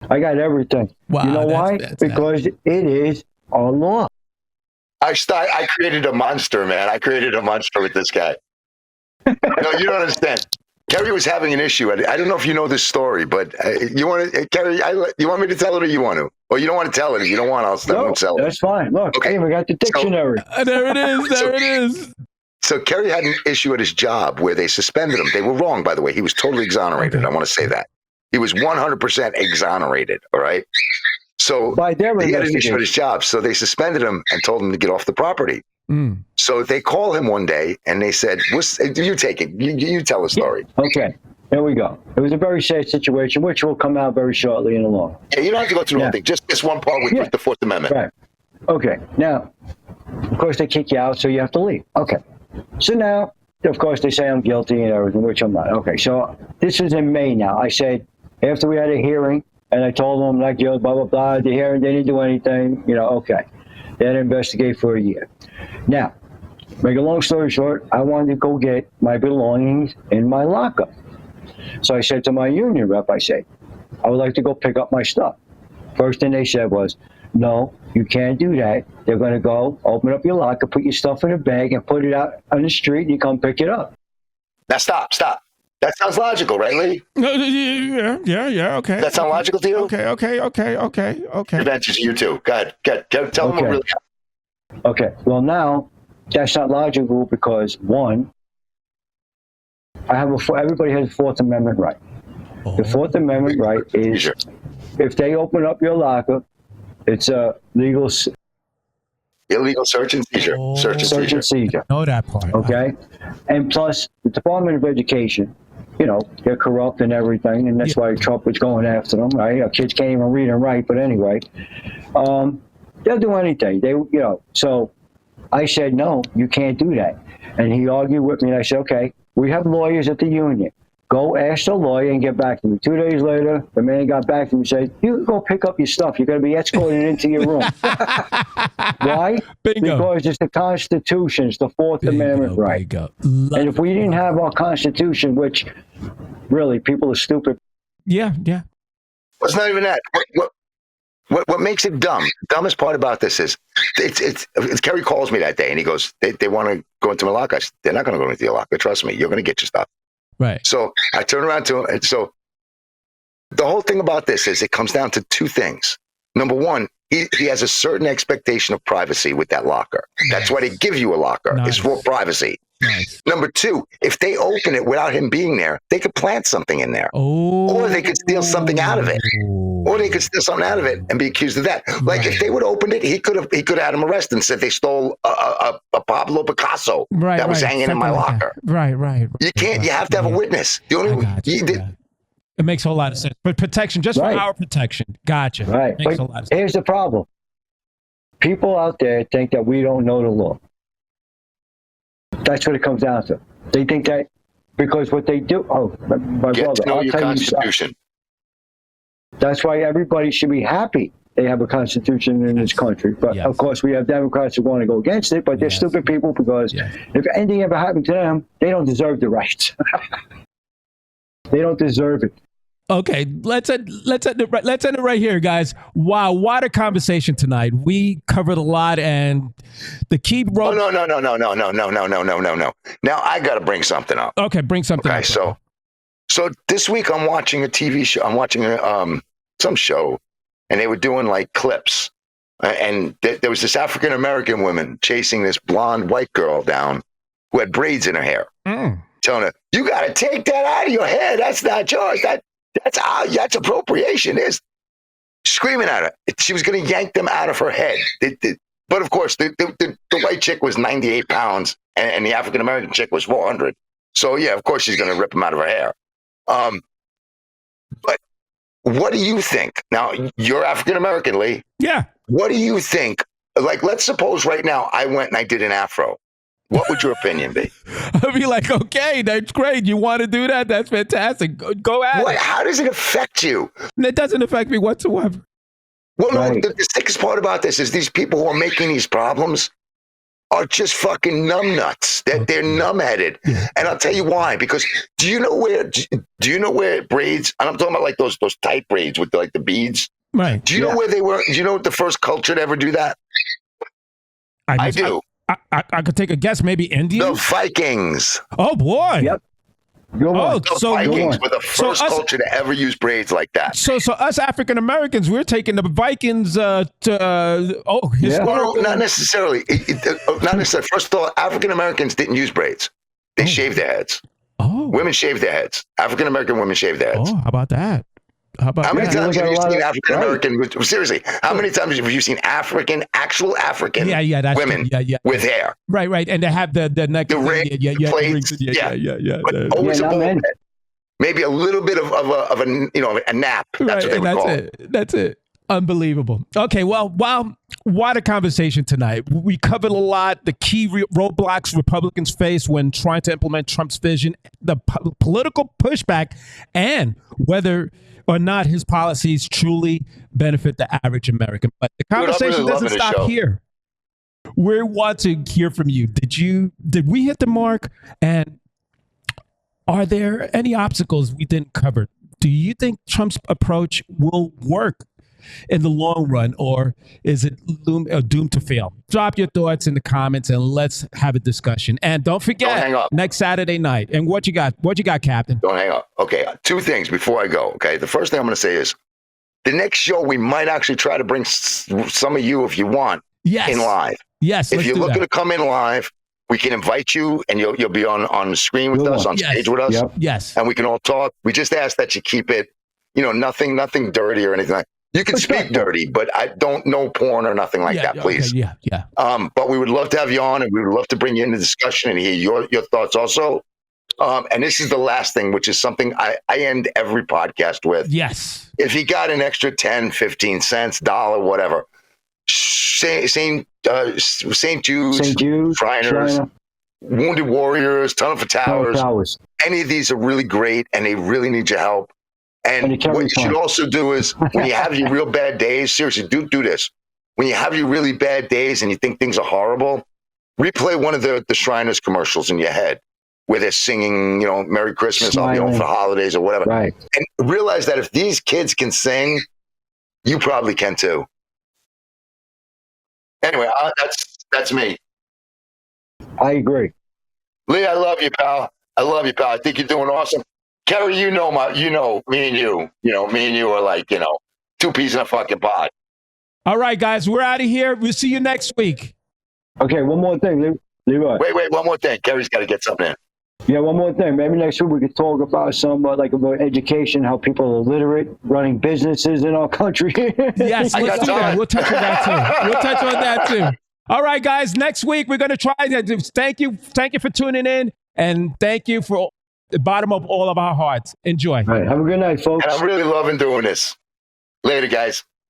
I got everything. Wow, you know why? Because it is our law. I created a monster, man. I created a monster with this guy. No, you don't understand. Kerry was having an issue. I don't know if you know this story, but you want to, Kerry? You want me to tell it, or you want to? Or you don't want to tell it? If you don't want, I won't tell it. That's fine. Look, okay. I even got the dictionary. There it is. There it is. So Kerry had an issue at his job where they suspended him. They were wrong, by the way. He was totally exonerated. I want to say that. He was 100% exonerated. All right. So by their he had an issue at his job. So they suspended him and told him to get off the property. So they call him one day and they said, you take it. You tell the story. Okay. There we go. It was a very sad situation, which will come out very shortly in the law. Yeah, you don't have to go through the whole thing. Just this one part with the Fourth Amendment. Right. Okay. Now, of course, they kick you out, so you have to leave. Okay. So now, of course, they say I'm guilty and everything, which I'm not. Okay. So this is in May now. I said, after we had a hearing, and I told them, not guilty, blah, blah, blah, the hearing, they didn't do anything, okay. They had to investigate for a year. Now, make a long story short, I wanted to go get my belongings in my lockup. So I said to my union rep, I said, I would like to go pick up my stuff. First thing they said was, no, you can't do that. They're going to go open up your locker, put your stuff in a bag, and put it out on the street, and you come pick it up. Now stop. That sounds logical, right, Lee? Yeah. Okay. That sound logical to you? Okay. Adventures to you too. Go ahead. Tell them what really happened. Okay. Well, now that's not logical because one, everybody has a Fourth Amendment right. The Fourth Amendment right is if they open up your locker, it's a illegal search and seizure. Search and seizure. I know that part. Okay. And plus, the Department of Education, they're corrupt and everything, and that's why Trump was going after them, right? Our kids can't even read and write, but anyway, they'll do anything. So I said, no, you can't do that. And he argued with me, and I said, okay, we have lawyers at the union. Go ask the lawyer and get back to me. 2 days later, the man got back to me and said, you can go pick up your stuff. You're going to be escorted into your room. Why? Bingo. Because it's the Constitution. It's the Fourth Amendment right. And if we didn't have our Constitution, which really people are stupid. Yeah. Well, it's not even that. What makes it dumb? The dumbest part about this is it's Kerry calls me that day and he goes, they want to go into my locker. I said, they're not going to go into your locker. Trust me. You're going to get your stuff. Right. So I turn around to him. And so the whole thing about this is it comes down to two things. Number one, he has a certain expectation of privacy with that locker. That's why they give you a locker. Nice. It's for privacy. Nice. Number two, if they open it without him being there, they could plant something in there. Or they could steal something out of it. And be accused of that. Like if they would have opened it, he could have had him arrested and said they stole a Pablo Picasso that was hanging in my locker. Right. You can't. You have to have a witness. The only it makes a whole lot of sense. But protection, just for our protection. Gotcha. Right. Makes a lot of sense. Here's the problem. People out there think that we don't know the law. That's what it comes down to. They think that because what they do. Oh, my Get brother. to know I'll your tell Constitution. That's why everybody should be happy they have a Constitution in this country. But of course, we have Democrats who want to go against it, but they're stupid people because if anything ever happened to them, they don't deserve the rights. They don't deserve it. Okay, let's end it right here, guys. Wow, what a conversation tonight. We covered a lot, and the key role. Oh, no. Now I got to bring something up. Okay, bring something up. So this week I'm watching a TV show. I'm watching some show, and they were doing like clips, and there was this African American woman chasing this blonde white girl down who had braids in her hair, telling her, "You got to take that out of your hair. That's not yours. That's appropriation." Is screaming at her. She was going to yank them out of her head. But of course, the white chick was 98 pounds, and the African American chick was 400. So yeah, of course she's going to rip them out of her hair. But what do you think? Now, you're African American, Lee. Yeah. What do you think? Like, let's suppose right now I went and I did an afro. What would your opinion be? I'd be like, okay, that's great. You want to do that? That's fantastic. Go at it. How does it affect you? It doesn't affect me whatsoever. Well, no, the sickest part about this is these people who are making these problems are just fucking numbnuts. They're numb-headed. Yeah. And I'll tell you why. Because do you know where braids, and I'm talking about like those tight braids with like the beads. Right. Do you know where they were? Do you know what the first culture to ever do that? I do. I could take a guess. Maybe Indians? The Vikings. Oh, boy. Yep. The Vikings were the first culture to ever use braids like that. So us African Americans, we're taking the Vikings historical. No, not necessarily. Not necessarily. First of all, African Americans didn't use braids. They shaved their heads. Oh. Women shaved their heads. African American women shaved their heads. Oh, how about that? How many times have you seen African American? Seriously, how many times have you seen actual African women with hair? Right, and they have the neck, the ring, the plates, but always a bald head. Maybe a little bit of a nap. That's what they would call it. That's it. Unbelievable. Okay, well, wow, what a conversation tonight. We covered a lot, the key roadblocks Republicans face when trying to implement Trump's vision, the political pushback, and whether or not his policies truly benefit the average American. But the conversation doesn't stop here. We want to hear from you. Did we hit the mark? And are there any obstacles we didn't cover? Do you think Trump's approach will work in the long run, or is it doomed to fail? Drop your thoughts in the comments and let's have a discussion. And don't forget, next Saturday night. And what you got? What you got, Captain? Don't hang up. Okay, two things before I go. Okay, the first thing I'm going to say is the next show we might actually try to bring some of you, if you want, in live. Yes. If you're looking to come in live, we can invite you, and you'll be on the screen with us, on stage with us. Yep. Yes. And we can all talk. We just ask that you keep it, nothing dirty or anything like that. You can speak dirty, but I don't know porn or nothing like that, please. Okay, yeah. But we would love to have you on, and we would love to bring you into the discussion and hear your thoughts also. And this is the last thing, which is something I end every podcast with. Yes. If you got an extra 10, 15 cents, $1, whatever, St. Jude, Shriners, Wounded Warriors, Tunnel for Towers. Any of these are really great, and they really need your help. And what you should also do is, when you have your real bad days, seriously, do this. When you have your really bad days and you think things are horrible, replay one of the Shriners commercials in your head, where they're singing, Merry Christmas, I'll be home for the holidays or whatever. Right. And realize that if these kids can sing, you probably can too. Anyway, that's me. I agree. Lee, I love you, pal. I think you're doing awesome. Kerry, me and you are like, two peas in a fucking pod. All right, guys, we're out of here. We'll see you next week. Okay, one more thing, Leroy. Wait, one more thing. Kerry's got to get something in. Yeah, one more thing. Maybe next week we could talk about about education, how people are illiterate, running businesses in our country. Yes, let's do that. We'll touch on that too. All right, guys. Next week we're going to try that. Thank you for tuning in, and thank you for the bottom of all of our hearts. Enjoy. All right, have a good night, folks. And I'm really loving doing this. Later, guys.